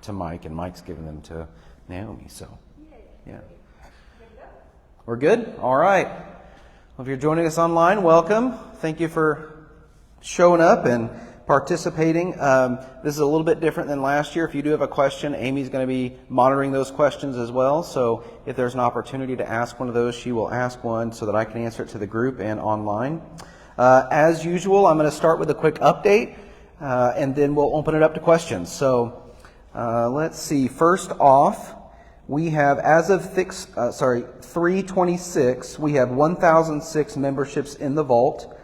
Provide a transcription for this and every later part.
to Mike, and Mike's giving them to Naomi. So, yeah. We're good? All right. Well, if you're joining us online, welcome. Thank you for showing up and participating. This is a little bit different than last year. If you do have a question, Amy's going to be monitoring those questions as well. So if there's an opportunity to ask one of those, she will ask one so that I can answer it to the group and online. As usual, I'm going to start with a quick update, and then we'll open it up to questions. So let's see. First off, we have, as of 3/26, we have 1,006 memberships in the vault.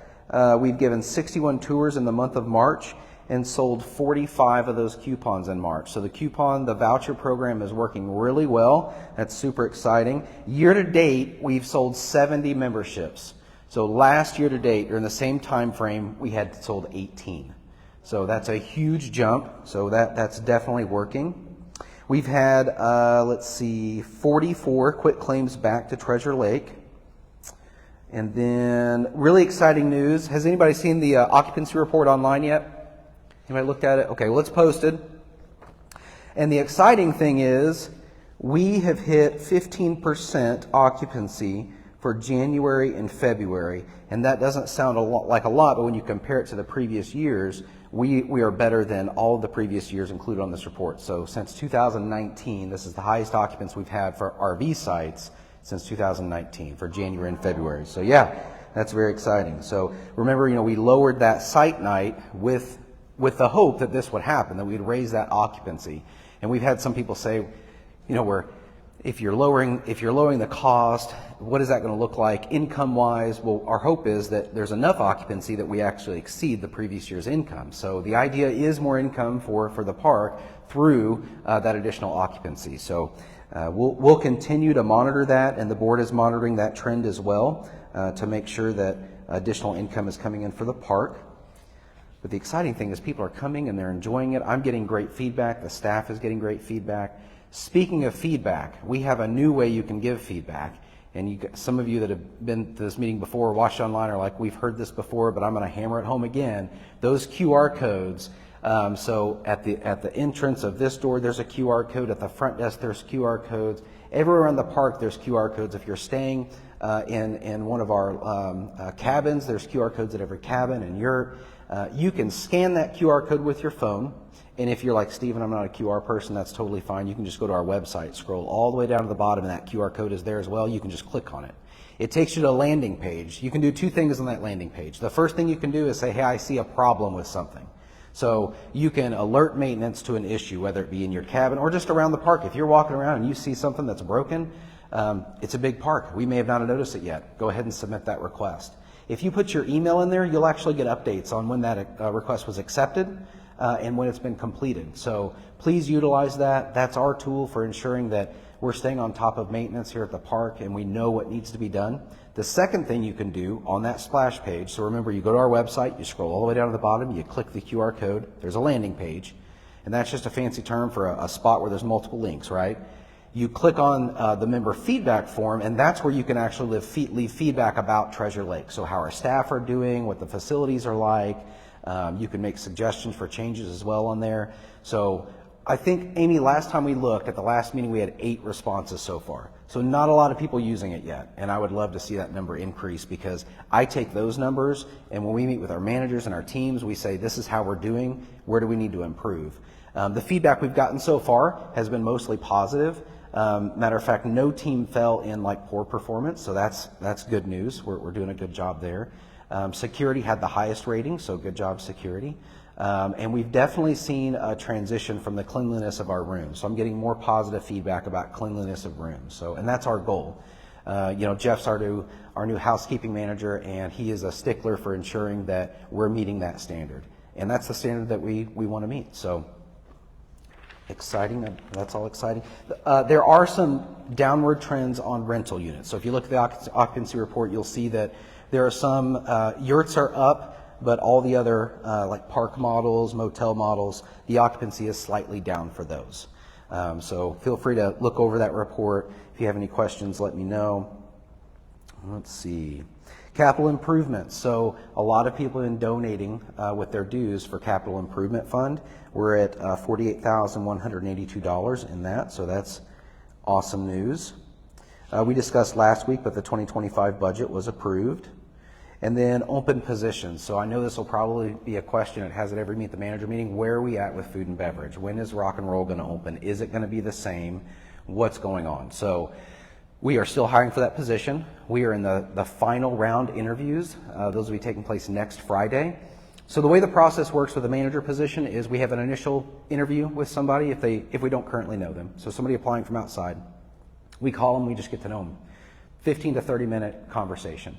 We've given 61 tours in the month of March and sold 45 of those coupons in March. So the voucher program is working really well. That's super exciting. Year to date, we've sold 70 memberships. So last year to date, during the same time frame, we had sold 18. So that's a huge jump. So that's definitely working. We've had, 44 quit claims back to Treasure Lake. And then really exciting news. Has anybody seen the occupancy report online yet? Anybody looked at it? Okay, well, it's posted. And the exciting thing is we have hit 15% occupancy for January and February. And that doesn't sound like a lot, but when you compare it to the previous years, we are better than all of the previous years included on this report. So since 2019, this is the highest occupancy we've had for RV sites since 2019 for January and February. So yeah, that's very exciting. So remember, we lowered that site night with the hope that this would happen, that we'd raise that occupancy. And we've had some people say, if you're lowering the cost, what is that going to look like income-wise? Well, our hope is that there's enough occupancy that we actually exceed the previous year's income. So the idea is more income for the park through that additional occupancy. So we'll continue to monitor that, and the board is monitoring that trend as well to make sure that additional income is coming in for the park. But the exciting thing is people are coming and they're enjoying it. I'm getting great feedback. The staff is getting great feedback. Speaking of feedback, we have a new way you can give feedback. And some of you that have been to this meeting before or watched online are like, we've heard this before, but I'm going to hammer it home again. Those QR codes. So at the entrance of this door, there's a QR code. At the front desk, there's QR codes. Everywhere around the park, there's QR codes. If you're staying in one of our cabins, there's QR codes at every cabin and yurt. You can scan that QR code with your phone. And if you're like, Stephen, I'm not a QR person, that's totally fine. You can just go to our website, scroll all the way down to the bottom, and that QR code is there as well. You can just click on it. It takes you to a landing page. You can do two things on that landing page. The first thing you can do is say, hey, I see a problem with something. So you can alert maintenance to an issue, whether it be in your cabin or just around the park. If you're walking around and you see something that's broken, it's a big park. We may have not noticed it yet. Go ahead and submit that request. If you put your email in there, you'll actually get updates on when that request was accepted and when it's been completed. So please utilize that. That's our tool for ensuring that we're staying on top of maintenance here at the park and we know what needs to be done. The second thing you can do on that splash page, so remember, you go to our website, you scroll all the way down to the bottom, you click the QR code, there's a landing page, and that's just a fancy term for a spot where there's multiple links, right? You click on the member feedback form, and that's where you can actually leave feedback about Treasure Lake. So how our staff are doing, what the facilities are like. You can make suggestions for changes as well on there. So I think, Amy, last time we looked at the last meeting, we had 8 responses so far. So not a lot of people using it yet. And I would love to see that number increase, because I take those numbers, and when we meet with our managers and our teams, we say, this is how we're doing. Where do we need to improve? The feedback we've gotten so far has been mostly positive. Matter of fact, no team fell in like poor performance. So that's good news. We're doing a good job there. Security had the highest rating, so good job, security. And we've definitely seen a transition from the cleanliness of our rooms. So I'm getting more positive feedback about cleanliness of rooms. So, and that's our goal. Jeff's our new housekeeping manager, and he is a stickler for ensuring that we're meeting that standard. And that's the standard that we want to meet. So exciting. That's all exciting. There are some downward trends on rental units. So if you look at the occupancy report, you'll see that there are some yurts are up, but all the other like park models, motel models, the occupancy is slightly down for those. So feel free to look over that report. If you have any questions, let me know. Let's see. Capital improvements. So a lot of people have been donating with their dues for capital improvement fund. We're at $48,182 in that, so that's awesome news. We discussed last week, but the 2025 budget was approved. And then open positions. So I know this will probably be a question. It has at every Meet the Manager meeting. Where are we at with food and beverage? When is rock and roll going to open? Is it going to be the same? What's going on? So we are still hiring for that position. We are in the final round interviews. Those will be taking place next Friday. So the way the process works with the manager position is we have an initial interview with somebody if we don't currently know them. So somebody applying from outside. We call them, we just get to know them. 15 to 30 minute conversation.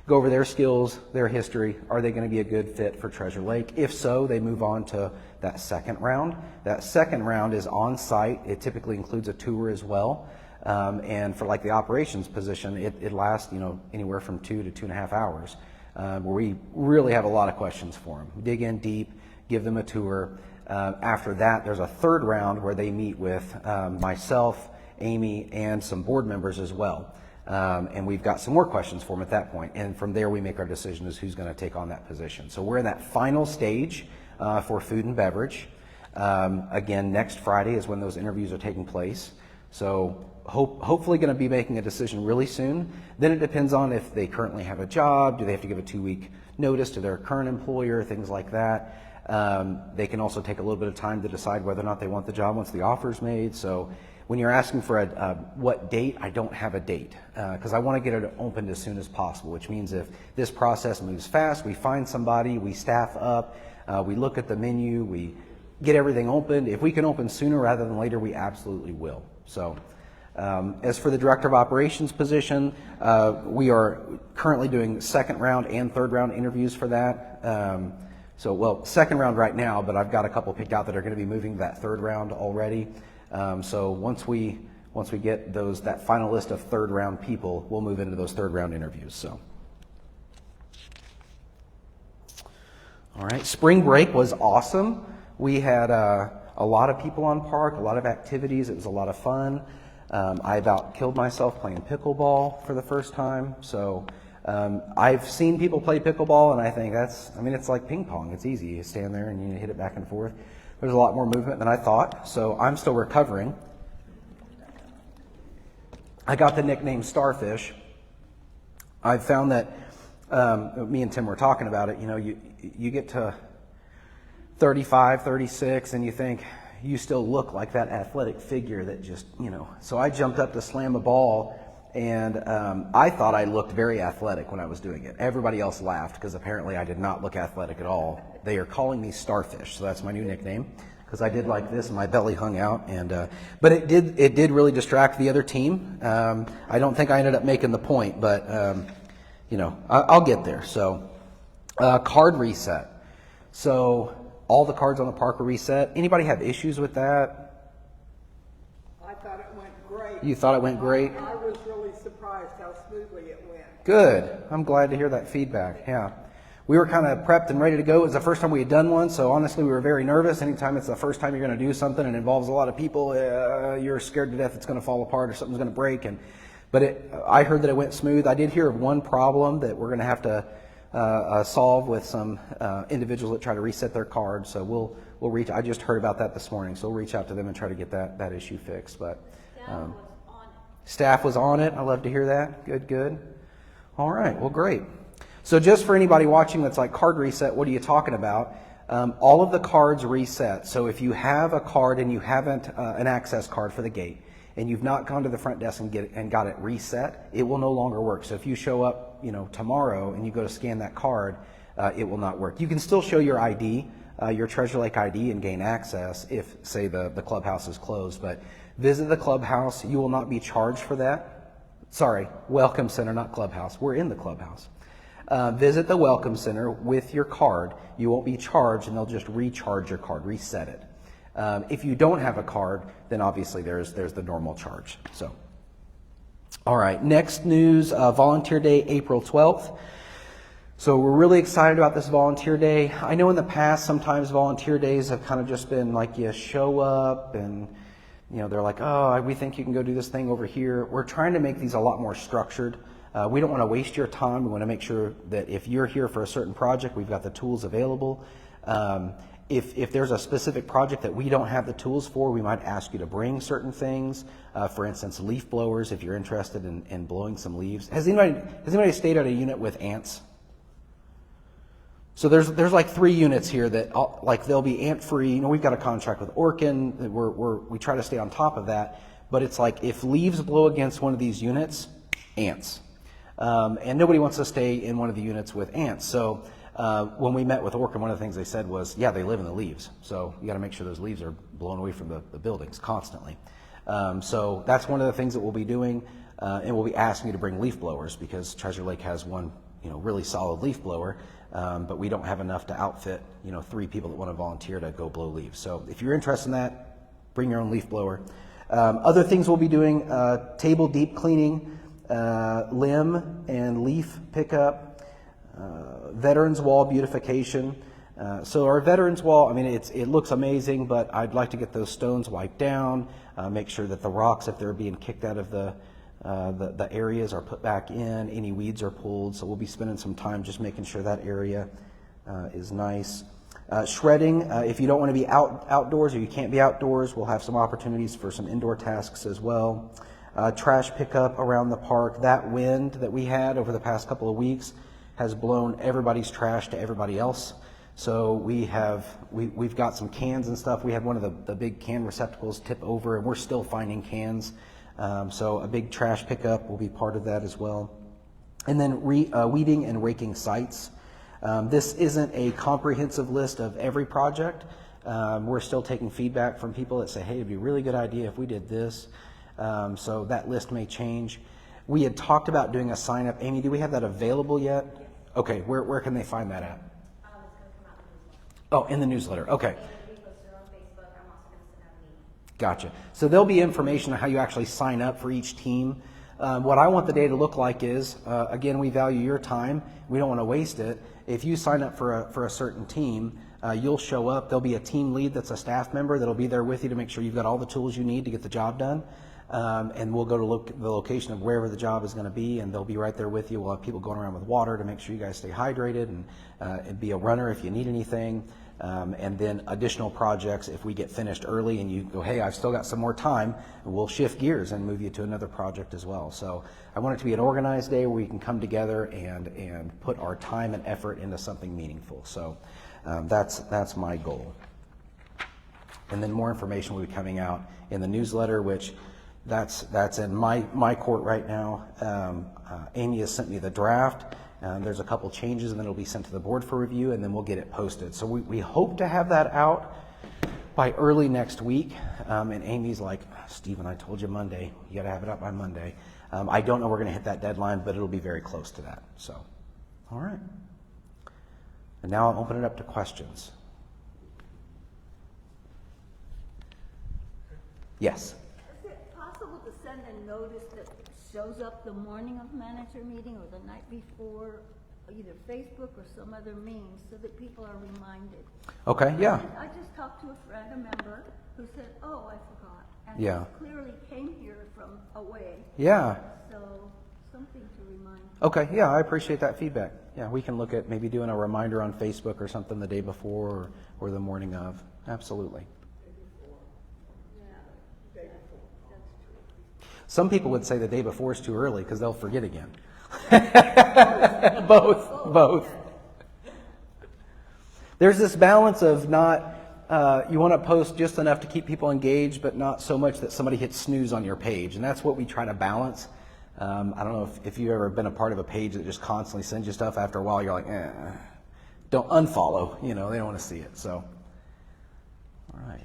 Go over their skills, their history. Are they going to be a good fit for Treasure Lake? If so, they move on to that second round. That second round is on site. It typically includes a tour as well. And for like the operations position, it lasts, anywhere from 2 to 2.5 hours, where we really have a lot of questions for them. Dig in deep, give them a tour. After that, there's a third round where they meet with myself, Amy, and some board members as well. And we've got some more questions for them at that point. And from there, we make our decision as who's going to take on that position. So we're in that final stage for food and beverage. Again, next Friday is when those interviews are taking place. So hopefully going to be making a decision really soon. Then it depends on if they currently have a job. Do they have to give a 2-week notice to their current employer, things like that. They can also take a little bit of time to decide whether or not they want the job once the offer's made. So when you're asking for what date, I don't have a date because I want to get it opened as soon as possible, which means if this process moves fast, we find somebody, we staff up, we look at the menu, we get everything opened. If we can open sooner rather than later, we absolutely will. So as for the Director of Operations position, we are currently doing second round and third round interviews for that. Second round right now, but I've got a couple picked out that are going to be moving to that third round already. So once we get that final list of third round people, we'll move into those third round interviews. So, all right, spring break was awesome. We had a lot of people on park, a lot of activities. It was a lot of fun. I about killed myself playing pickleball for the first time. So I've seen people play pickleball, and I think it's like ping pong. It's easy. You stand there and you hit it back and forth. There's a lot more movement than I thought, so I'm still recovering. I got the nickname Starfish. I've found that, me and Tim were talking about it, you get to 35, 36, and you think you still look like that athletic figure that just, So I jumped up to slam a ball, and I thought I looked very athletic when I was doing it. Everybody else laughed because apparently I did not look athletic at all. They are calling me Starfish, so that's my new nickname because I did like this and my belly hung out. And but it did really distract the other team. I don't think I ended up making the point, but I'll get there. So card reset. So all the cards on the park were reset. Anybody have issues with that? I thought it went great. You thought it went great? I was really surprised how smoothly it went. Good. I'm glad to hear that feedback. Yeah. We were kind of prepped and ready to go. It was the first time we had done one, so honestly we were very nervous. Anytime it's the first time you're going to do something and involves a lot of people, you're scared to death it's going to fall apart or something's going to break. But I heard that it went smooth. I did hear of one problem that we're going to have to solve with some individuals that try to reset their cards. So we'll reach. I just heard about that this morning, so we'll reach out to them and try to get that issue fixed. But staff was on it. I love to hear that. Good. All right. Well, great. So just for anybody watching that's like card reset, what are you talking about? All of the cards reset. So if you have a card and you haven't an access card for the gate and you've not gone to the front desk and got it reset, it will no longer work. So if you show up, tomorrow and you go to scan that card, it will not work. You can still show your ID, your Treasure Lake ID, and gain access if, say, the clubhouse is closed. But visit the clubhouse. You will not be charged for that. Sorry, Welcome Center, not clubhouse. We're in the clubhouse. Visit the Welcome Center with your card. You won't be charged, and they'll just recharge your card, reset it. If you don't have a card, then obviously there's the normal charge. So, all right, next news, Volunteer Day, April 12th. So we're really excited about this Volunteer Day. I know in the past, sometimes Volunteer Days have kind of just been like you show up and, they're like, oh, we think you can go do this thing over here. We're trying to make these a lot more structured. We don't want to waste your time. We want to make sure that if you're here for a certain project, we've got the tools available. If there's a specific project that we don't have the tools for, we might ask you to bring certain things. For instance, leaf blowers, if you're interested in blowing some leaves. Has anybody stayed at a unit with ants? So there's like 3 units here that like they'll be ant free. You know, we've got a contract with Orkin. We try to stay on top of that. But it's like if leaves blow against one of these units, ants. And nobody wants to stay in one of the units with ants. So when we met with Orkin, one of the things they said was, yeah, they live in the leaves. So you got to make sure those leaves are blown away from the buildings constantly. So that's one of the things that we'll be doing. And we'll be asking you to bring leaf blowers because Treasure Lake has one, really solid leaf blower. But we don't have enough to outfit, 3 people that want to volunteer to go blow leaves. So if you're interested in that, bring your own leaf blower. Other things we'll be doing, table deep cleaning, limb and leaf pickup, veterans wall beautification. So our veterans wall, I mean, it looks amazing, but I'd like to get those stones wiped down, make sure that the rocks, if they're being kicked out of the areas, are put back in, any weeds are pulled. So we'll be spending some time just making sure that area is nice. Shredding, if you don't want to be outdoors or you can't be outdoors, we'll have some opportunities for some indoor tasks as well. Trash pickup around the park. That wind that we had over the past couple of weeks has blown everybody's trash to everybody else. So we've got some cans and stuff. We had one of the big can receptacles tip over, and we're still finding cans. So a big trash pickup will be part of that as well. And then weeding and raking sites. This isn't a comprehensive list of every project. We're still taking feedback from people that say, hey, it'd be a really good idea if we did this. So that list may change. We had talked about doing a sign up. Amy, do we have that available yet? Yes. Okay, where can they find that at? It's going to come out in the newsletter. Oh, in the newsletter. Okay. It'll be posted on Facebook. I'm also going to send out an email. Gotcha. So there'll be information on how you actually sign up for each team. What I want the day to look like is, again, we value your time. We don't want to waste it. If you sign up for a certain team, you'll show up. There'll be a team lead that's a staff member that'll be there with you to make sure you've got all the tools you need to get the job done. And we'll go to the location of wherever the job is going to be, and they'll be right there with you. We'll have people going around with water to make sure you guys stay hydrated, and be a runner if you need anything. And then additional projects, if we get finished early and you go, hey, I've still got some more time, we'll shift gears and move you to another project as well. So I want it to be an organized day where we can come together and put our time and effort into something meaningful. So that's my goal. And then more information will be coming out in the newsletter, which that's in my court right now. Amy has sent me the draft. There's a couple changes, and then it'll be sent to the board for review, and then we'll get it posted. So we hope to have that out by early next week. And Amy's like, Stephen, I told you Monday. You got to have it out by Monday. I don't know we're going to hit that deadline, but it'll be very close to that. So, all right. And now I'll open it up to questions. Yes. Is it possible to send a notice that shows up the morning of manager meeting or the night before, either Facebook or some other means, so that people are reminded? Okay, yeah. I just talked to a friend, a member, who said, oh, I forgot. And Yeah. he clearly came here from away. Yeah. So something to remind. Okay, yeah, I appreciate that feedback. Yeah, we can look at maybe doing a reminder on Facebook or something the day before or the morning of. Absolutely. Some people would say the day before is too early because they'll forget again. Both. There's this balance of not, you want to post just enough to keep people engaged, but not so much that somebody hits snooze on your page. And that's what we try to balance. I don't know if you've ever been a part of a page that just constantly sends you stuff. After a while, you're like, don't unfollow. They don't want to see it. So, all right.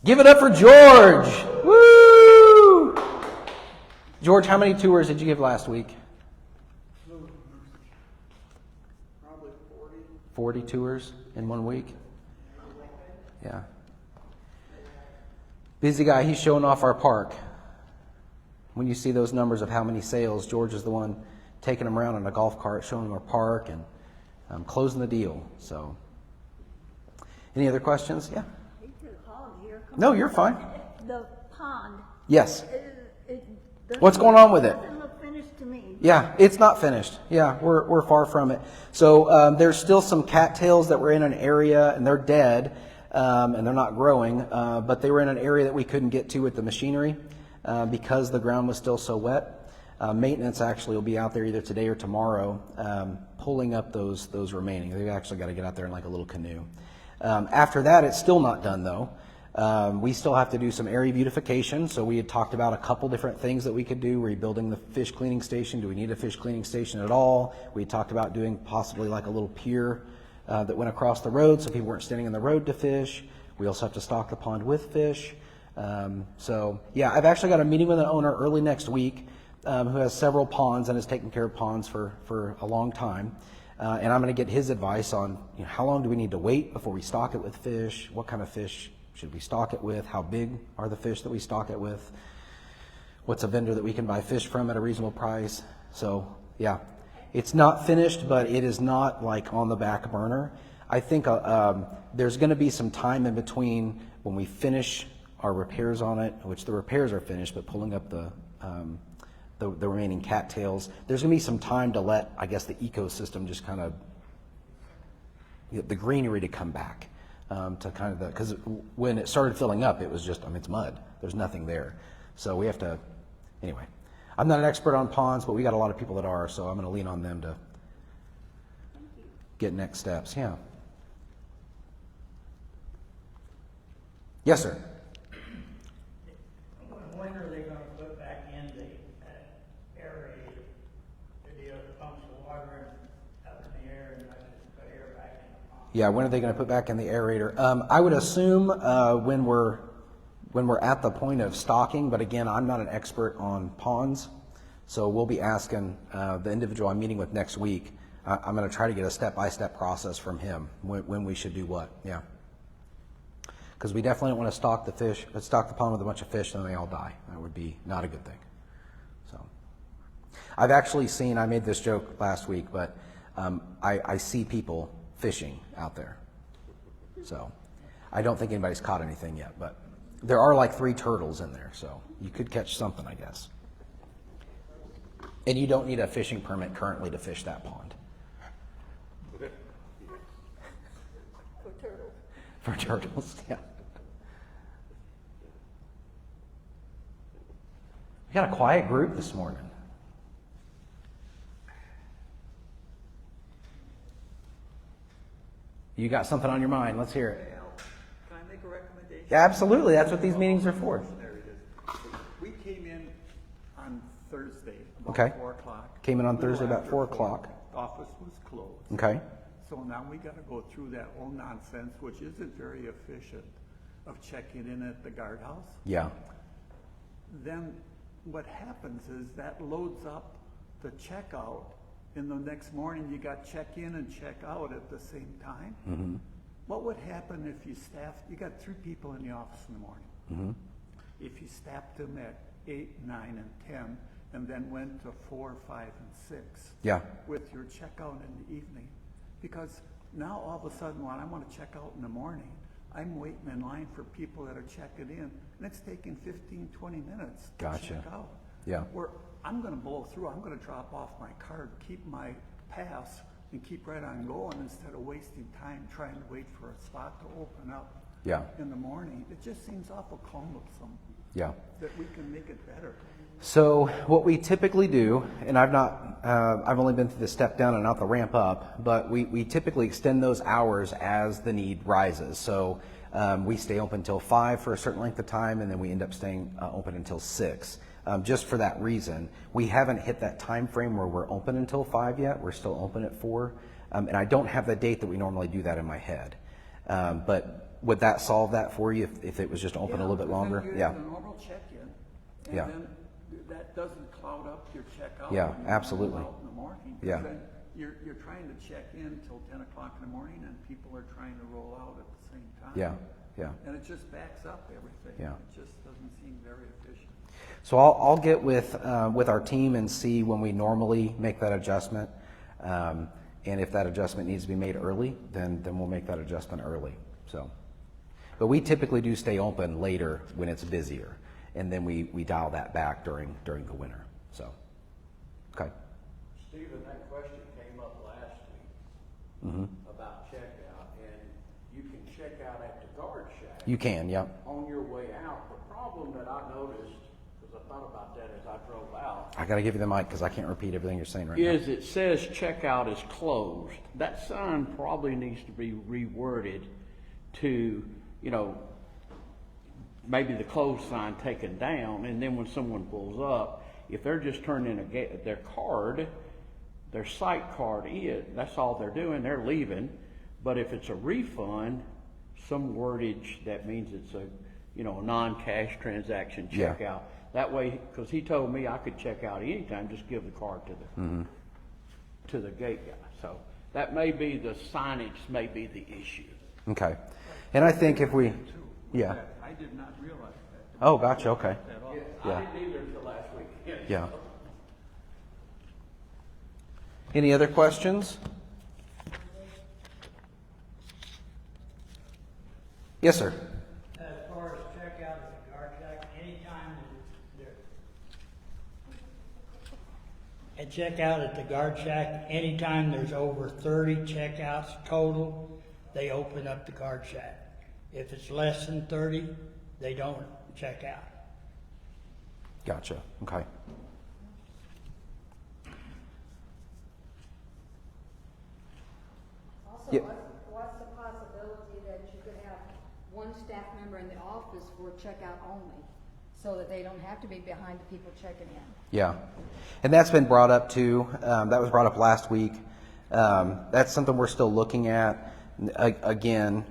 Give it up for George! Woo! George, how many tours did you give last week? Probably 40. 40 tours in 1 week? Yeah. Busy guy, he's showing off our park. When you see those numbers of how many sales, George is the one taking them around in a golf cart, showing them our park and closing the deal. So, any other questions? Yeah. I hate to hog here. Come No, on. you're fine. The pond. Yes. What's going on with it? Doesn't look finished to me. Yeah, it's not finished. Yeah, we're far from it. So there's still some cattails that were in an area, and they're dead, and they're not growing, but they were in an area that we couldn't get to with the machinery because the ground was still so wet. Maintenance actually will be out there either today or tomorrow pulling up those remaining. They've actually got to get out there in like a little canoe. After that, it's still not done though. We still have to do some area beautification. So we had talked about a couple different things that we could do. Rebuilding the fish cleaning station. Do we need a fish cleaning station at all? We talked about doing possibly like a little pier that went across the road so people weren't standing in the road to fish. We also have to stock the pond with fish. So yeah, I've actually got a meeting with an owner early next week who has several ponds and has taken care of ponds for a long time. And I'm going to get his advice on how long do we need to wait before we stock it with fish? What kind of fish should we stock it with? How big are the fish that we stock it with? What's a vendor that we can buy fish from at a reasonable price? So yeah, it's not finished, but it is not like on the back burner. I think there's going to be some time in between when we finish our repairs on it, which the repairs are finished, but pulling up the remaining cattails. There's going to be some time to let, I guess, the ecosystem just kind of, the greenery to come back to kind of because when it started filling up, it was just, it's mud. There's nothing there. So we have to, anyway. I'm not an expert on ponds, but we got a lot of people that are, so I'm going to lean on them to get next steps. Yeah. Yes, sir. When are they gonna put back in the aerator, the deal that pumps the water up in the air and lets the air back in the pond? Yeah, when are they going to put back in the aerator? I would assume when we're at the point of stocking, but again, I'm not an expert on ponds, so we'll be asking the individual I'm meeting with next week. I'm going to try to get a step-by-step process from him when we should do what. Yeah, because we definitely don't want to stock the pond with a bunch of fish, then they all die. That would be not a good thing. So, I've actually seen. I made this joke last week, but I see people fishing out there. So I don't think anybody's caught anything yet, but there are like 3 turtles in there, so you could catch something, I guess. And you don't need a fishing permit currently to fish that pond. For turtles. For turtles, yeah. We got a quiet group this morning. You got something on your mind. Let's hear it. Can I make a recommendation? Yeah, absolutely. That's what these meetings are for. There it is. We came in on Thursday Okay. about 4 o'clock. Came in on A little Thursday about after 4 o'clock. The office was closed. Okay. So now we gotta go through that whole nonsense, which isn't very efficient, of checking in at the guardhouse. Yeah. Then what happens is that loads up the checkout, and the next morning you got check in and check out at the same time. Mm-hmm. What would happen if you you got 3 people in the office in the morning. Mm-hmm. If you staffed them at 8, 9, and 10, and then went to 4, 5, and 6. Yeah. With your checkout in the evening. Because now all of a sudden when I want to check out in the morning, I'm waiting in line for people that are checking in, and it's taking 15, 20 minutes to Gotcha. check out. Yeah. Where I'm going to blow through, I'm going to drop off my card, keep my pass, and keep right on going instead of wasting time trying to wait for a spot to open up Yeah. in the morning. It just seems awful cumbersome Yeah. that we can make it better. So what we typically do, and I've only been through the step down and not the ramp up, but we typically extend those hours as the need rises. So we stay open until 5 for a certain length of time, and then we end up staying open until 6. Just for that reason, we haven't hit that time frame where we're open until 5 yet. We're still open at 4, and I don't have the date that we normally do that in my head. But would that solve that for you if it was just open a little bit longer? Then you Yeah. have a normal check-in, and Yeah. then that doesn't cloud up your checkout. Yeah, when you absolutely. go out in the morning. Yeah. Then you're trying to check in till 10 o'clock in the morning, and people are trying to roll out at the same time. Yeah. Yeah. And it just backs up everything. Yeah. It just doesn't seem very efficient. So I'll get with our team and see when we normally make that adjustment, and if that adjustment needs to be made early, then we'll make that adjustment early. So, but we typically do stay open later when it's busier, and then we dial that back during the winter. So, okay. Stephen, that question came up last week about checkout, and you can check out at the guard shack. You can, yeah. On your way out. The problem that I noticed, because I thought about that as I drove out, I got to give you the mic because I can't repeat everything you're saying right now. is it says checkout is closed. That sign probably needs to be reworded to, you know, maybe the closed sign taken down, and then when someone pulls up, if they're just turning in their card, their site card in, that's all they're doing, they're leaving. But if it's a refund, some wordage that means it's a, you know, a non-cash transaction Yeah. checkout. That way, because he told me I could check out anytime, just give the card to the gate guy. So that may be the signage may be the issue. Okay. And I think if we, yeah. I did not realize that. Oh, gotcha. Okay. Yeah. I didn't either until last week. Yeah. Any other questions? Yes, sir. As far as checkout at the guard shack, anytime checkout at the guard shack, anytime there's over 30 checkouts total, they open up the guard shack. If it's less than 30, they don't check out. Gotcha. Okay. Also, Yeah. what's the possibility that you could have one staff member in the office for checkout only, so that they don't have to be behind the people checking in? Yeah. And that's been brought up too. That was brought up last week. That's something we're still looking at. Again,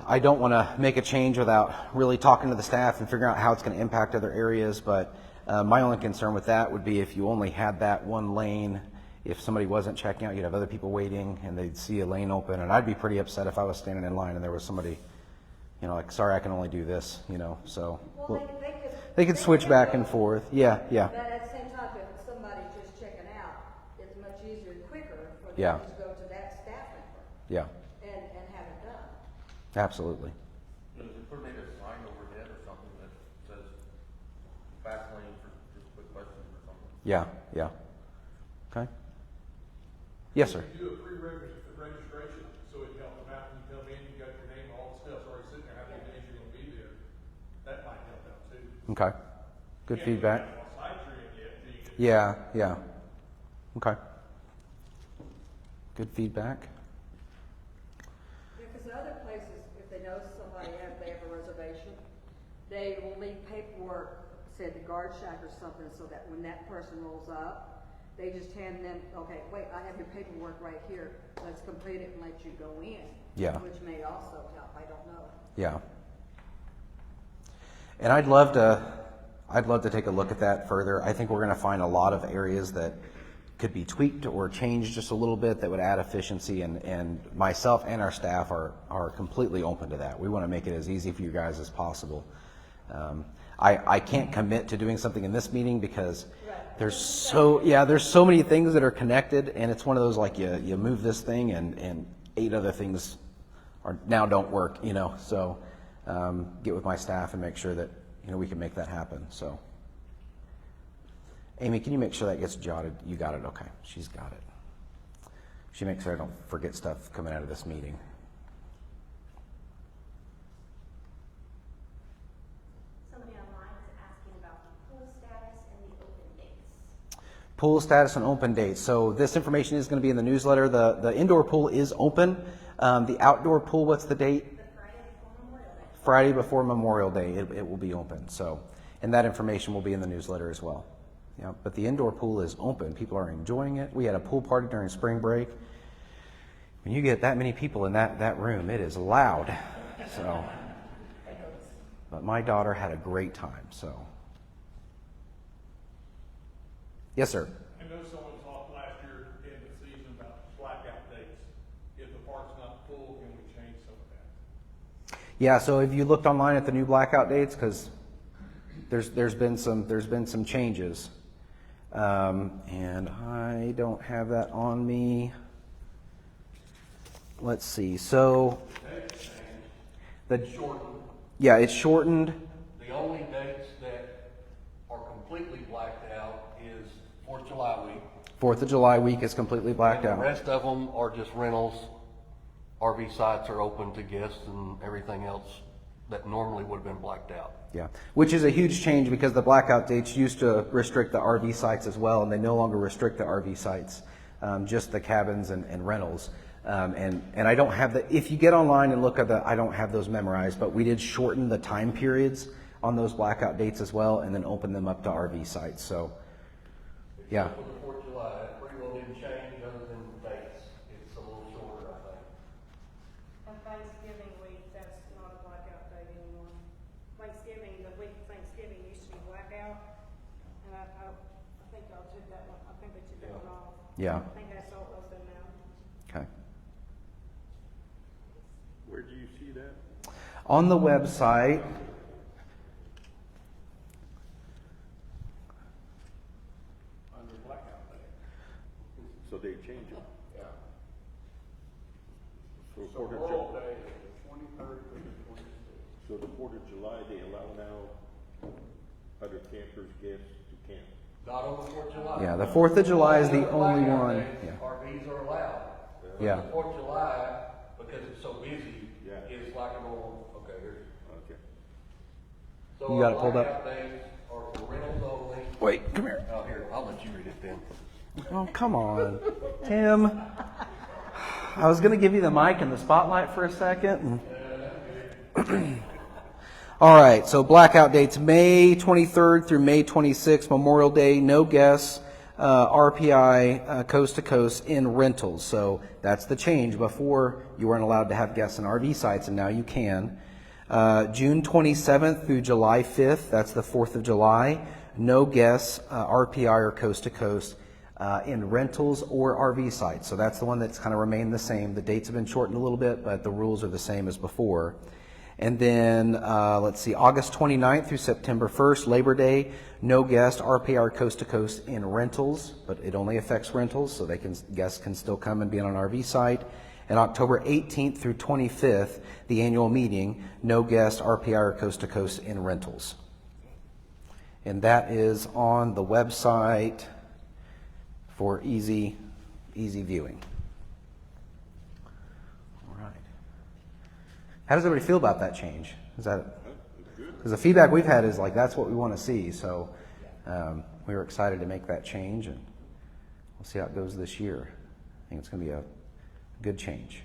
I don't want to make a change without really talking to the staff and figuring out how it's going to impact other areas. But my only concern with that would be if you only had that one lane. If somebody wasn't checking out, you'd have other people waiting and they'd see a lane open. And I'd be pretty upset if I was standing in line and there was somebody, you know, like, sorry, I can only do this, you know. So Well, they could switch back and forth. Yeah, yeah. But at the same time, if somebody's just checking out, it's much easier and quicker for Yeah. them to go to that staff member Yeah, and have it done. absolutely. Does it put maybe a sign overhead or something that says fast lane for just quick questions or something? Yeah, yeah. Okay. Yes, sir. You do a pre-registration, so it helps them out when you come in, you got your name, all the stuff's already sitting there, how many days you're gonna be there. That might help out too. Okay. Good feedback. You haven't got a site tree yet, so you can Yeah, yeah. Okay. Good feedback. Because other places, if they know somebody they have a reservation, they will leave paperwork, say at the guard shack or something, so that when that person rolls up, they just hand them, okay, wait, I have your paperwork right here, let's complete it and let you go in. Yeah. Which may also help, I don't know. Yeah. And I'd love to take a look at that further. I think we're going to find a lot of areas that could be tweaked or changed just a little bit that would add efficiency, and myself and our staff are completely open to that. We want to make it as easy for you guys as possible. I can't commit to doing something in this meeting because there's so many things that are connected, and it's one of those like you move this thing and 8 other things now don't work, you know. So get with my staff and make sure that, you know, we can make that happen. So Amy, can you make sure that gets jotted? You got it? Okay, she's got it. She makes sure I don't forget stuff coming out of this meeting. Somebody online is asking about the pool status and the open dates. Pool status and open dates. So this information is going to be in the newsletter. The indoor pool is open. The outdoor pool, what's the date? The Friday before Memorial Day. Friday before Memorial Day, it will be open. So, and that information will be in the newsletter as well. Yeah, but the indoor pool is open. People are enjoying it. We had a pool party during spring break. When you get that many people in that room, it is loud. So, but my daughter had a great time. So, yes, sir. I know someone talked last year in the season about blackout dates. If the park's not full, can we change some of that? Yeah. So, have you looked online at the new blackout dates? Because there's been some changes. And I don't have that on me. Let's see. So, it's shortened. The only dates that are completely blacked out is 4th of July week. 4th of July week is completely blacked And out. the rest of them are just rentals. RV sites are open to guests and everything else that normally would have been blacked out. Yeah, which is a huge change because the blackout dates used to restrict the RV sites as well, and they no longer restrict the RV sites, just the cabins and rentals. And I don't have the, if you get online and look at the, I don't have those memorized, but we did shorten the time periods on those blackout dates as well, and then open them up to RV sites. So, yeah. For the 4th of July, that pretty well didn't change other than dates. It's a little shorter, I think. And Thanksgiving week, that's not a blackout date anymore. Thanksgiving, the week of Thanksgiving used to be blackout, and I think y'all took that one, I think they took that one off. Yeah. I think that's all open now. Okay. Where do you see that? On the website, Under blackout day. So they change it? Yeah. So So Memorial Day is the 23rd to the 26th. So the 4th of July, they allow now other campers, guests to camp? Not on the 4th of July. yeah, the 4th of July is the only Blackout one. days, Yeah. RVs are allowed. Yeah. The 4th of July, because it's so busy, Yeah. is like a normal, okay, here's. Okay. So You got it our pulled up? blackout days are for rentals only. Wait, come here. Oh, here, I'll let you read it then. Oh, come on, Tim. I was going to give you the mic and the spotlight for a second. All right, so blackout dates, May 23rd through May 26th, Memorial Day, no guests, RPI, coast to coast in rentals. So that's the change. Before, you weren't allowed to have guests in RV sites, and now you can. June 27th through July 5th, that's the 4th of July, no guests, RPI or coast to coast in rentals or RV sites. So that's the one that's kind of remained the same. The dates have been shortened a little bit, but the rules are the same as before. And then, let's see, August 29th through September 1st, Labor Day, no guest, RPR coast to coast in rentals, but it only affects rentals, so guests can still come and be on an RV site. And October 18th through 25th, the annual meeting, no guest, RPR coast to coast in rentals. And that is on the website for easy viewing. How does everybody feel about that change? Is that, because the feedback we've had is like, that's what we want to see. So we were excited to make that change, and we'll see how it goes this year. I think it's going to be a good change.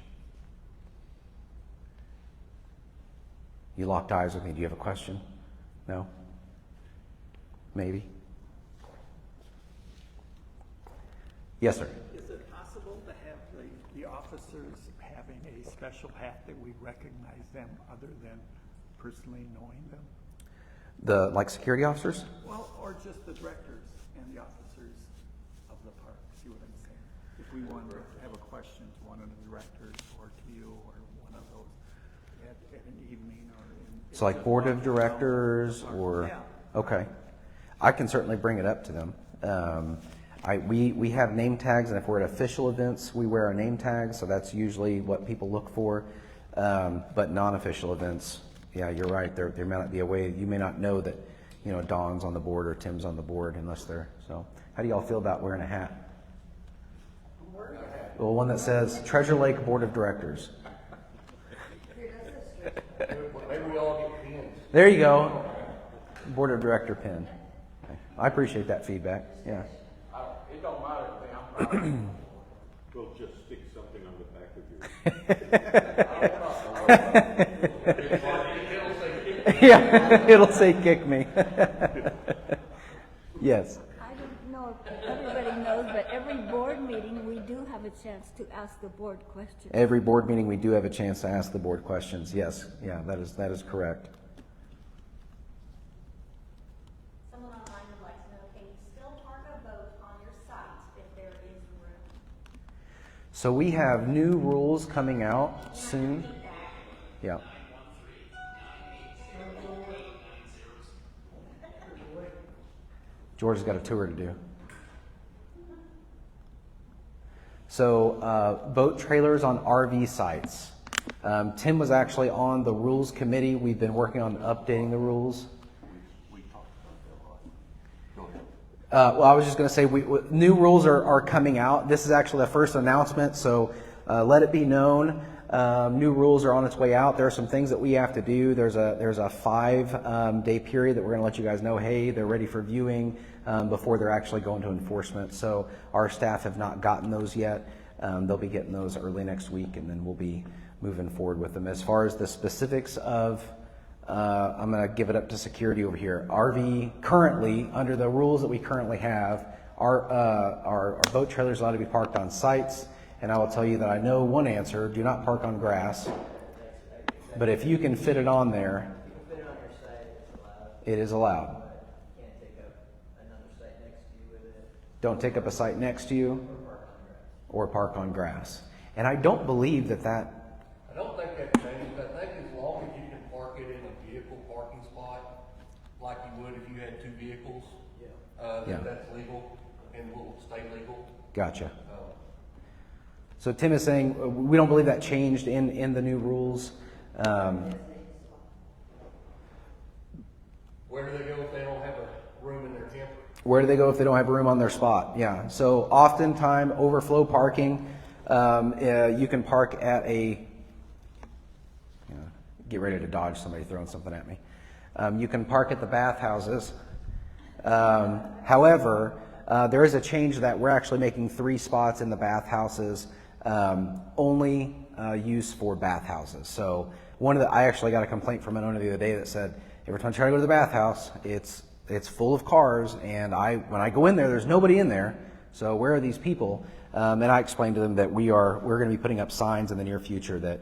You locked eyes with me. Do you have a question? No? Maybe? Yes, sir. Is it possible to have the officers having a special hat that we recognize them other than personally knowing them? The, like, security officers? Well, or just the directors and the officers of the park, see what I'm saying? If we wanted to have a question to one of the directors or to you or one of those at an evening or in. So like board of directors or, Yeah. okay. I can certainly bring it up to them. We have name tags, and if we're at official events, we wear our name tags, so that's usually what people look for. But non-official events, yeah, you're right. There may not be a way, you may not know that, you know, Don's on the board or Tim's on the board unless they're, so. How do y'all feel about wearing a hat? Well, one that says Treasure Lake Board of Directors. Maybe we all get pins. There you go. Board of Director pin. Okay. I appreciate that feedback, yeah. It don't matter to me, I'm proud of it. We'll just stick something on the back of your. Yeah, it'll say kick me. Yes. I don't know if everybody knows, but every board meeting, we do have a chance to ask the board questions. Every board meeting, we do have a chance to ask the board questions. Yes, yeah, that is correct. Someone online would like to know, can you still park a boat on your site if there is room? So we have new rules coming out soon. Yeah. George has got a tour to do. So boat trailers on RV sites. Tim was actually on the rules committee. We've been working on updating the rules. Well, I was just going to say, new rules are coming out. This is actually the first announcement, so let it be known. New rules are on its way out. There are some things that we have to do. There's a 5-day period that we're going to let you guys know, hey, they're ready for viewing before they're actually going to enforcement. So our staff have not gotten those yet. They'll be getting those early next week, and then we'll be moving forward with them. As far as the specifics of I'm going to give it up to security over here. RV, currently, under the rules that we currently have, our boat trailers allowed to be parked on sites. And I will tell you that I know one answer: do not park on grass. But if you can fit it on there, it is allowed. Don't take up a site next to you or park on grass. And I don't believe that I don't think that changed. I think as long as you can park it in a vehicle parking spot, like you would if you had 2 vehicles, that's legal and will stay legal. Gotcha. So Tim is saying we don't believe that changed in the new rules. Where do they go if they don't have a room in their camper? Where do they go if they don't have room on their spot? Yeah. So oftentimes overflow parking, you can park at a. Get ready to dodge somebody throwing something at me. You can park at the bathhouses. However, there is a change that we're actually making 3 spots in the bathhouses only use for bathhouses. So I actually got a complaint from an owner the other day that said, every time I try to go to the bathhouse, it's full of cars, and when I go in there, there's nobody in there. So where are these people? And I explained to them that we're going to be putting up signs in the near future that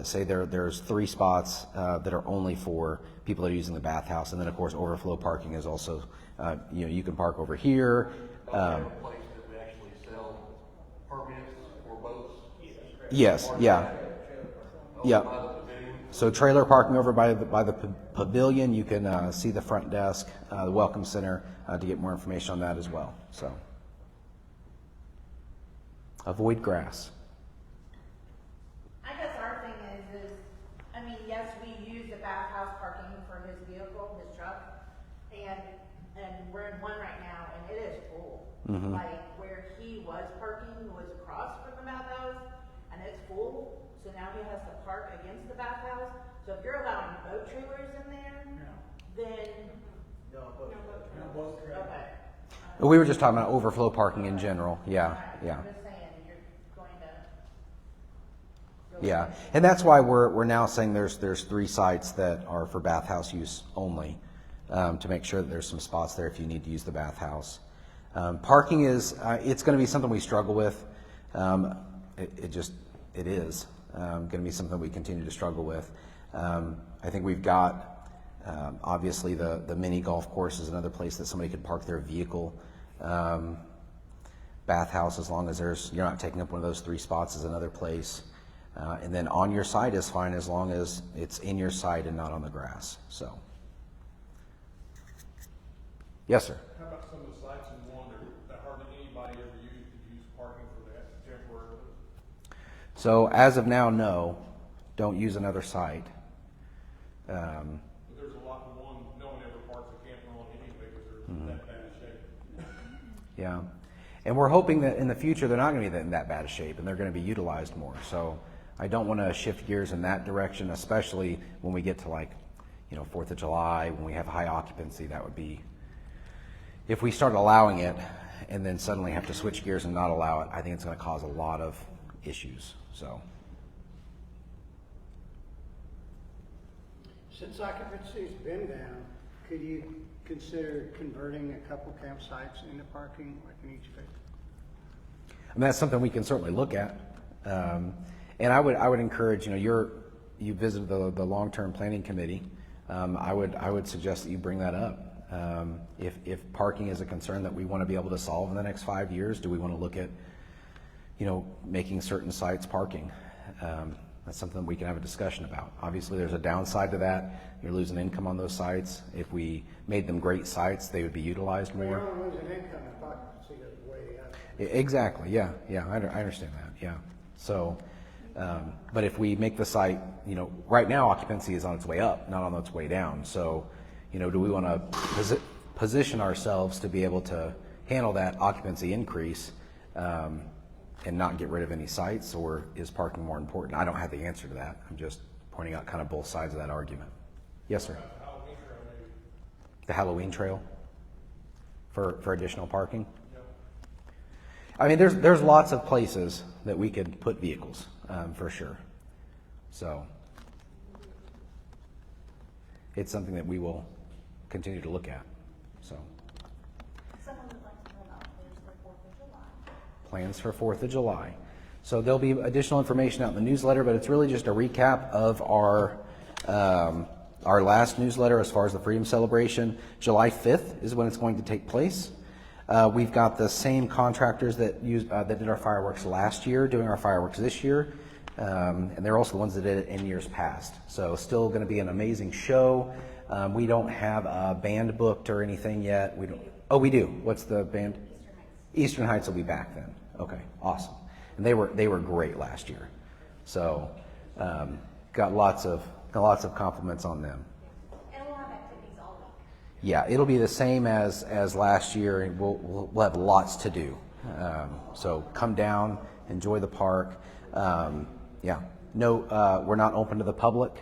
say there's 3 spots that are only for people that are using the bathhouse, and then of course overflow parking is also you can park over here. We have a place that we actually sell permits for boats. Yes, yeah. So trailer parking over by the pavilion, you can see the front desk, the welcome center, to get more information on that as well. So avoid grass. I guess our thing is, I mean, yes, we use the bathhouse parking for his vehicle, his truck, and we're in one right now, and it is full. Mm-hmm. Like, where he was parking was across from the bathhouse, and it's full, so now he has to park against the bathhouse. So if you're allowing boat trailers in there, then. No boat trailers. Okay. We were just talking about overflow parking in general. Yeah. I'm just saying, you're going to. Yeah, and that's why we're now saying there's 3 sites that are for bathhouse use only, to make sure that there's some spots there if you need to use the bathhouse. Parking is it's going to be something we struggle with. It is going to be something we continue to struggle with. I think we've got obviously the mini golf course is another place that somebody could park their vehicle. Bathhouse, as long as you're not taking up one of those 3 spots, is another place. And then on your site is fine as long as it's in your site and not on the grass. So, yes, sir. How about some of the sites in Wander that hardly anybody ever used to use parking for that temporarily? So as of now, no, don't use another site. But there's a lot in one, no one ever parks a camper on anyway because they're in that bad of shape. Yeah. And we're hoping that in the future they're not going to be in that bad of shape and they're going to be utilized more. So I don't want to shift gears in that direction, especially when we get to 4th of July, when we have high occupancy. That would be, if we start allowing it and then suddenly have to switch gears and not allow it, I think it's going to cause a lot of issues. So. Since occupancy's been down, could you consider converting a couple campsites into parking, like in each phase? I mean, that's something we can certainly look at. And I would encourage, you visited the long-term planning committee. I would suggest that you bring that up. If parking is a concern that we want to be able to solve in the next 5 years, do we want to look at, making certain sites parking? That's something we can have a discussion about. Obviously, there's a downside to that. You're losing income on those sites. If we made them great sites, they would be utilized more. You're only losing income if occupancy goes way up. Exactly. Yeah. I understand that. Yeah. So, but if we make the site, right now occupancy is on its way up, not on its way down. So, do we want to position ourselves to be able to handle that occupancy increase and not get rid of any sites, or is parking more important? I don't have the answer to that. I'm just pointing out kind of both sides of that argument. Yes, sir. The Halloween trail for additional parking? I mean, there's lots of places that we could put vehicles, for sure. So it's something that we will continue to look at. So Someone would like to know about plans for 4th of July. plans for 4th of July. So there'll be additional information out in the newsletter, but it's really just a recap of our last newsletter as far as the Freedom Celebration. July 5th is when it's going to take place. We've got the same contractors that did our fireworks last year doing our fireworks this year, and they're also the ones that did it in years past. So still going to be an amazing show. We don't have a band booked or anything yet. We don't. Oh, we do. What's the band? Eastern Heights will be back then. Okay, awesome. And they were great last year. So got lots of compliments on them. And we'll have activities all week. Yeah, it'll be the same as last year, and we'll have lots to do. So come down, enjoy the park. Yeah, no, we're not open to the public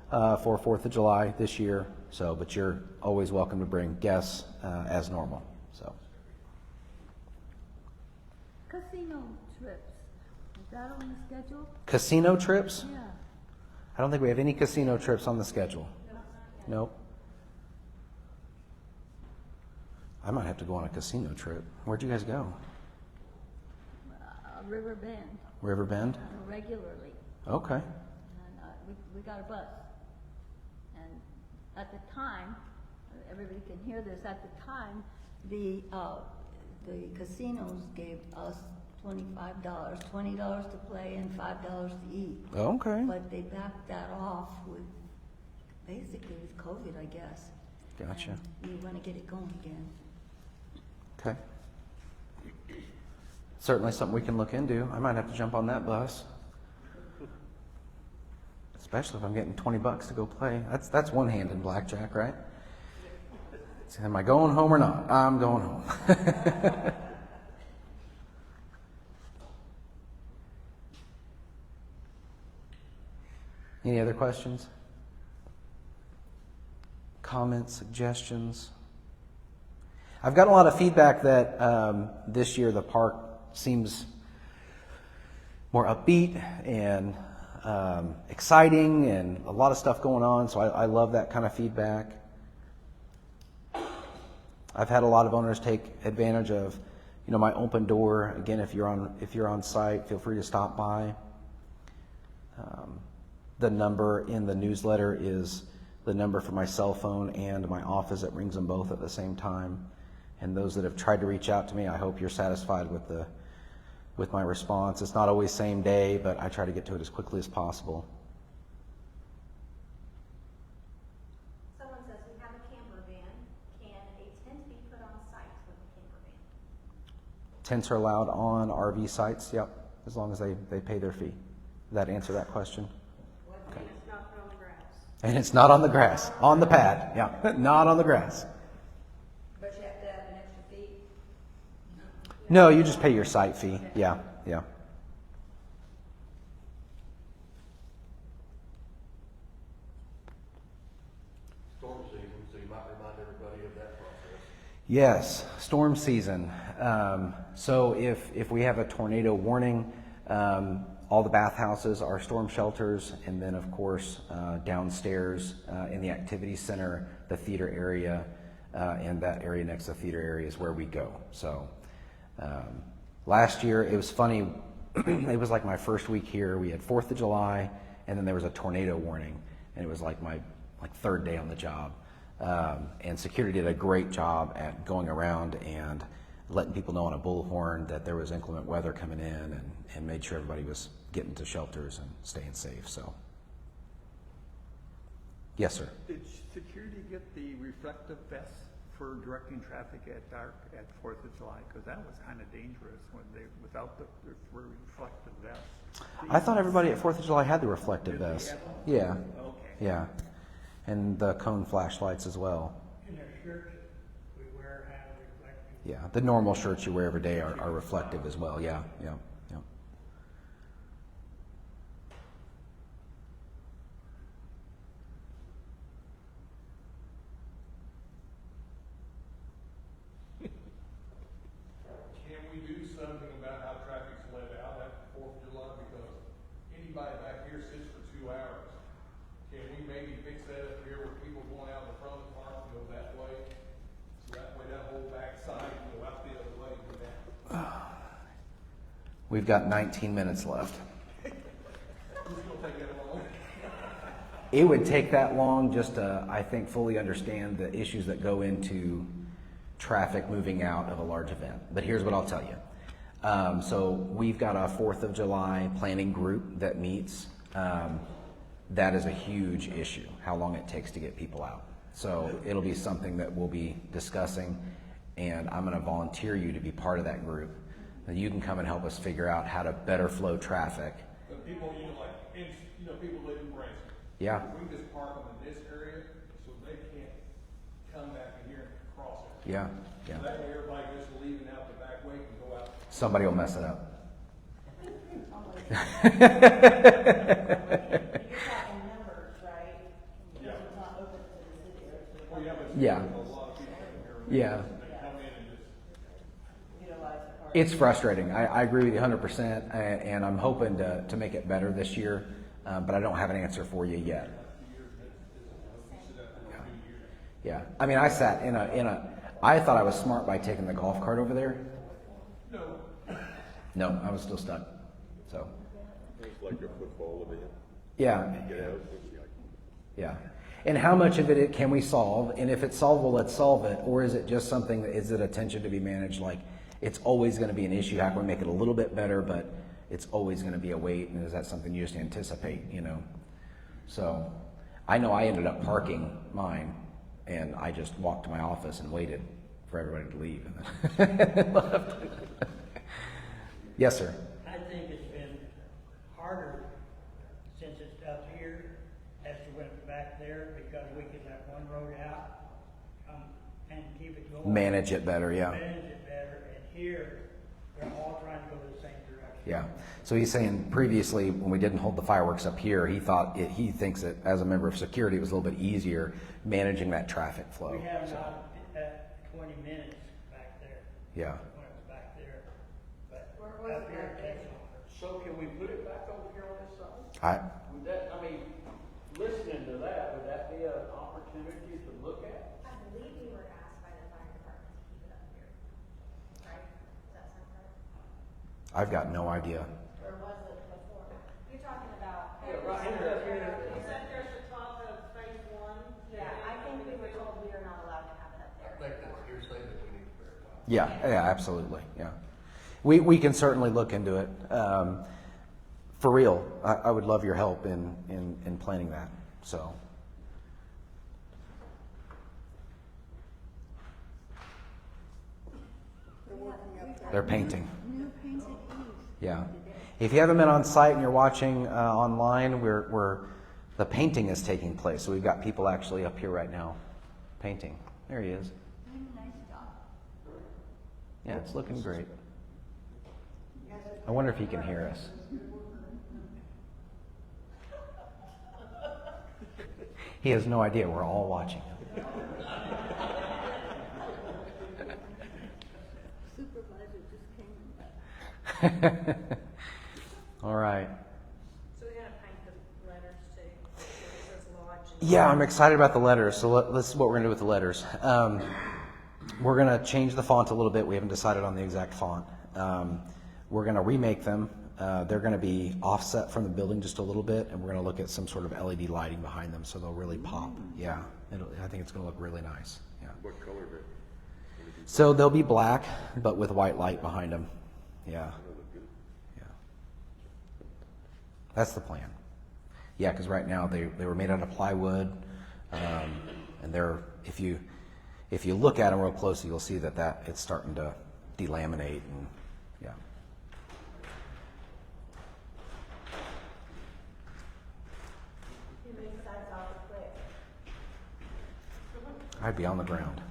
for 4th of July this year. So, but you're always welcome to bring guests as normal. So, Casino trips, is that on the schedule? casino trips? Yeah. I don't think we have any casino trips on the schedule. Nope. I might have to go on a casino trip. Where'd you guys go? River Bend, River Bend? regularly. Okay. And we got a bus. And at the time, everybody can hear this, at the time, the casinos gave us $25, $20 to play and $5 to eat. Okay. But they backed that off basically with COVID, I guess. Gotcha. And we want to get it going again. Okay. Certainly something we can look into. I might have to jump on that bus. Especially if I'm getting $20 to go play. That's one hand in blackjack, right? So am I going home or not? I'm going home. Any other questions? Comments, suggestions? I've gotten a lot of feedback that this year the park seems more upbeat and exciting and a lot of stuff going on, so I love that kind of feedback. I've had a lot of owners take advantage of, my open door. Again, if you're on site, feel free to stop by. The number in the newsletter is the number for my cell phone and my office. It rings them both at the same time. And those that have tried to reach out to me, I hope you're satisfied with my response. It's not always same day, but I try to get to it as quickly as possible. Someone says we have a camper van. Can a tent be put on site with a camper van? Tents are allowed on RV sites, yep, as long as they pay their fee. Does that answer that question? And it's not put on the grass. And it's not on the grass, on the pad, yeah, not on the grass. But you have to have an extra fee. No, you just pay your site fee, yeah. Storm season, so you might remind everybody of that process. Yes, storm season. So if we have a tornado warning, all the bathhouses are storm shelters, and then of course downstairs in the activity center, the theater area, and that area next to the theater area is where we go. So last year it was funny. It was like my first week here. We had 4th of July, and then there was a tornado warning, and it was like my third day on the job. And security did a great job at going around and letting people know on a bullhorn that there was inclement weather coming in, and made sure everybody was getting to shelters and staying safe. So, yes, sir. Did security get the reflective vests for directing traffic at dark at 4th of July? Because that was kind of dangerous without the reflective vests. I thought everybody at 4th of July had the reflective vests. have them? Yeah, Okay. yeah, and the cone flashlights as well. In their shirts, we Yeah, the normal shirts you wear every day are reflective as well. Yeah. Can we do something about how traffic's let out after Fourth of July? Because anybody back here sits for 2 hours. Can we maybe fix that up here where people going out the front of the park go that way? So that way that whole back side can go out the other way and go down. We've got 19 minutes left. Who's gonna take that long? It would take that long just to, I think, fully understand the issues that go into traffic moving out of a large event. But here's what I'll tell you. So we've got a 4th of July planning group that meets. That is a huge issue, how long it takes to get people out. So it'll be something that we'll be discussing, and I'm going to volunteer you to be part of that group. And you can come and help us figure out how to better flow traffic. But people, people live in Branson. Yeah. We just park them in this area so they can't come back in here and cross it. Yeah. So that way everybody just leaving out the back way can go out. Somebody will mess it up. You're talking numbers, right? Yeah. It's not open to the city or to the Well, yeah, but Yeah. there's a lot of people in here. Yeah. They come in and just, utilize the park. It's frustrating. I agree with you 100%, and I'm hoping to make it better this year, but I don't have an answer for you yet. Yeah. I mean, I sat I thought I was smart by taking the golf cart over there. No, I was still stuck. So. It's like a football event. Yeah. Get out, Yeah. And how much of it can we solve? And if it's solvable, let's solve it. Or is it just something that is it attention to be managed? Like it's always going to be an issue. How can we make it a little bit better, but it's always going to be a wait? And is that something you just anticipate, So I know I ended up parking mine and I just walked to my office and waited for everybody to leave. And then left. Yes, sir. I think it's been harder since it's up here as to when it's back there, because we can have one road out, and keep it going. Manage it better, yeah. Manage it better, and here, they're all trying to go the same direction. Yeah. So he's saying previously when we didn't hold the fireworks up here, he thinks that as a member of security, it was a little bit easier managing that traffic flow. We have about 20 minutes back there. Yeah. When it's back there, but Where was up it here back it takes longer. So can we put it back over here on this side? Would that, listening to that, would that be an opportunity to look at? I believe we were asked by the fire department to keep it up here, right? Does that sound right? I've got no idea. Or was it before? You're talking about. Yeah, right here, up here. Is that there's the top of phase one? Yeah, I think we were told we are not allowed to have it up I there. think that's hearsay that we need to verify. Yeah, absolutely. Yeah. We can certainly look into it. For real, I would love your help in planning that. So. They're painting. New painted eaves. Yeah. If you haven't been on site and you're watching online, the painting is taking place. So we've got people actually up here right now painting. There he is. Nice job. Yeah, it's looking great. I wonder if he can hear us. He has no idea we're all watching him. Supervisor just came in. All right. So we're gonna paint the letters too. So it says lodge and- Yeah, I'm excited about the letters. So this is what we're going to do with the letters. We're going to change the font a little bit. We haven't decided on the exact font. We're going to remake them. They're going to be offset from the building just a little bit, and we're going to look at some sort of LED lighting behind them so they'll really pop. Yeah, I think it's going to look really nice. Yeah. What color is it? So they'll be black, but with white light behind them. Yeah. Yeah. That's the plan. Yeah, because right now they were made out of plywood, and if you look at them real closely, you'll see that it's starting to delaminate and yeah. You make sides off the quick. I'd be on the ground.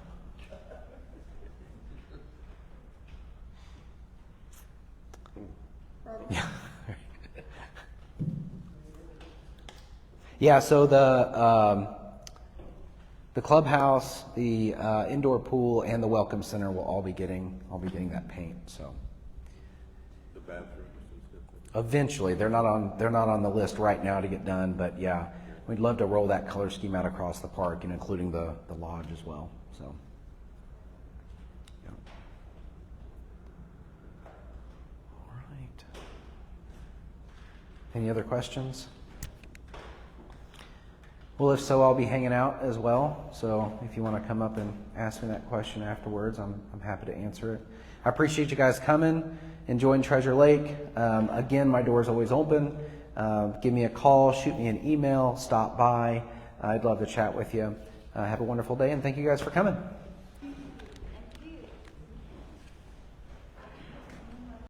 Yeah, so the clubhouse, the indoor pool, and the welcome center will all be getting that paint. So The bathrooms and stuff. eventually, they're not on the list right now to get done, but yeah, we'd love to roll that color scheme out across the park, and including the lodge as well. So. Yeah. All right. Any other questions? Well, if so, I'll be hanging out as well. So if you want to come up and ask me that question afterwards, I'm happy to answer it. I appreciate you guys coming, enjoying Treasure Lake. Again, my door is always open. Give me a call, shoot me an email, stop by. I'd love to chat with you. Have a wonderful day, and thank you guys for coming.